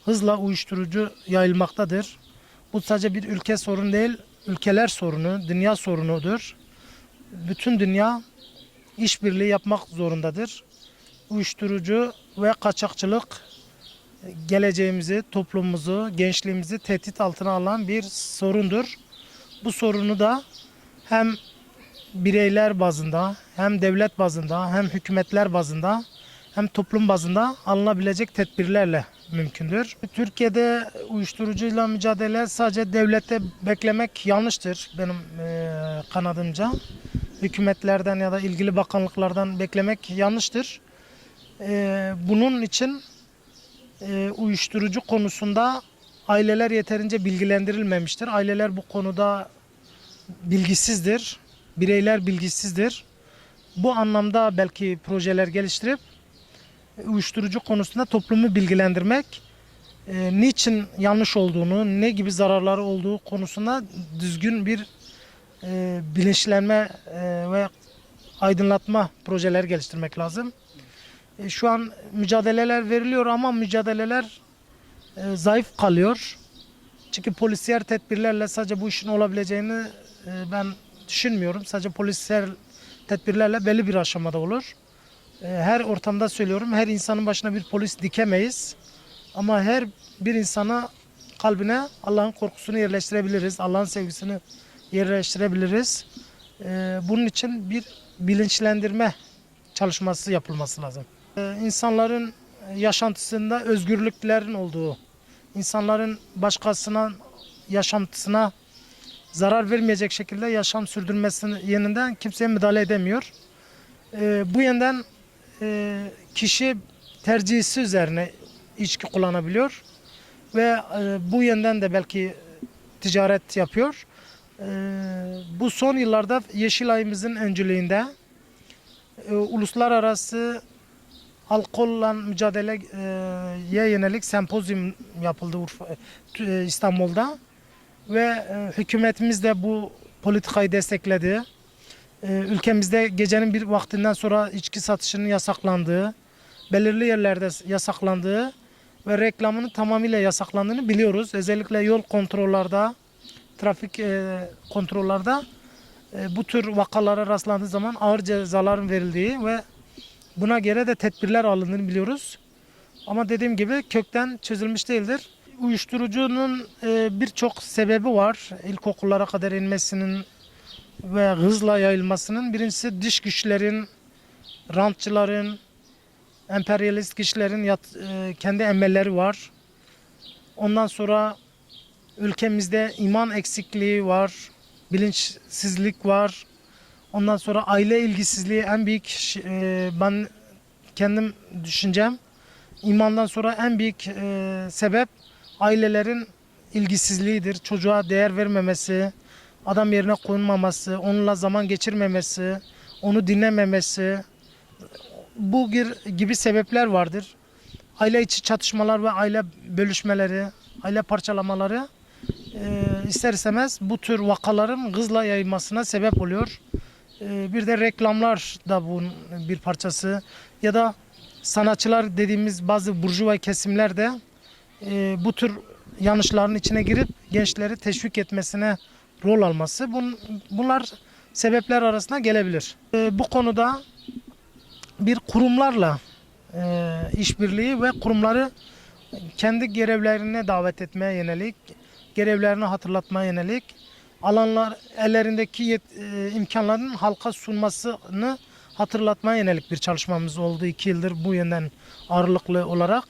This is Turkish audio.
hızla uyuşturucu yayılmaktadır. Bu sadece bir ülke sorunu değil, ülkeler sorunu, dünya sorunudur. Bütün dünya işbirliği yapmak zorundadır. Uyuşturucu ve kaçakçılık geleceğimizi, toplumumuzu, gençliğimizi tehdit altına alan bir sorundur. Bu sorunu da hem bireyler bazında, hem devlet bazında, hem hükümetler bazında, hem toplum bazında alınabilecek tedbirlerle mümkündür. Türkiye'de uyuşturucuyla mücadele sadece devlette beklemek yanlıştır benim kanadımca. Hükümetlerden ya da ilgili bakanlıklardan beklemek yanlıştır. Bunun için uyuşturucu konusunda aileler yeterince bilgilendirilmemiştir. Aileler bu konuda bilgisizdir, bireyler bilgisizdir. Bu anlamda belki projeler geliştirip uyuşturucu konusunda toplumu bilgilendirmek, niçin yanlış olduğunu, ne gibi zararları olduğu konusunda düzgün bir bilinçlenme ve aydınlatma projeleri geliştirmek lazım. Şu an mücadeleler veriliyor ama mücadeleler zayıf kalıyor. Çünkü polisiyer tedbirlerle sadece bu işin olabileceğini ben düşünmüyorum. Sadece polisiyer tedbirlerle belli bir aşamada olur. Her ortamda söylüyorum, her insanın başına bir polis dikemeyiz. Ama her bir insana kalbine Allah'ın korkusunu yerleştirebiliriz. Allah'ın sevgisini yerleştirebiliriz. Bunun için bir bilinçlendirme çalışması yapılması lazım. İnsanların yaşantısında özgürlüklerin olduğu, insanların başkasına yaşantısına zarar vermeyecek şekilde yaşam sürdürmesinin yönünden kimseye müdahale edemiyor. Bu yönden kişi tercihsi üzerine içki kullanabiliyor ve bu yönden de belki ticaret yapıyor. Bu son yıllarda Yeşilay'ımızın öncülüğünde uluslararası alkolle mücadeleye yönelik sempozyum yapıldı İstanbul'da ve hükümetimiz de bu politikayı destekledi. Ülkemizde gecenin bir vaktinden sonra içki satışının yasaklandığı, belirli yerlerde yasaklandığı ve reklamının tamamıyla yasaklandığını biliyoruz. Özellikle yol kontrollerde, trafik kontrollerde bu tür vakalara rastlandığı zaman ağır cezaların verildiği ve buna göre de tedbirler alındığını biliyoruz. Ama dediğim gibi kökten çözülmüş değildir. Uyuşturucunun birçok sebebi var. İlkokullara kadar inmesinin ve hızla yayılmasının. Birincisi dış güçlerin, rantçıların, emperyalist güçlerin kendi emelleri var. Ondan sonra ülkemizde iman eksikliği var, bilinçsizlik var. Ondan sonra aile ilgisizliği en büyük, ben kendim düşüncem, imandan sonra en büyük sebep ailelerin ilgisizliğidir. Çocuğa değer vermemesi, adam yerine koyulmaması, onunla zaman geçirmemesi, onu dinlememesi, bu gibi sebepler vardır. Aile içi çatışmalar ve aile bölüşmeleri, aile parçalamaları ister istemez bu tür vakaların hızla yayılmasına sebep oluyor. Bir de reklamlar da bunun bir parçası ya da sanatçılar dediğimiz bazı burjuva kesimler de bu tür yanlışların içine girip gençleri teşvik etmesine rol alması. Bunlar sebepler arasına gelebilir. Bu konuda bir kurumlarla işbirliği ve kurumları kendi görevlerine davet etmeye yönelik, görevlerini hatırlatmaya yönelik ellerindeki imkanların halka sunmasını hatırlatmaya yönelik bir çalışmamız oldu 2 yıldır bu yönden ağırlıklı olarak.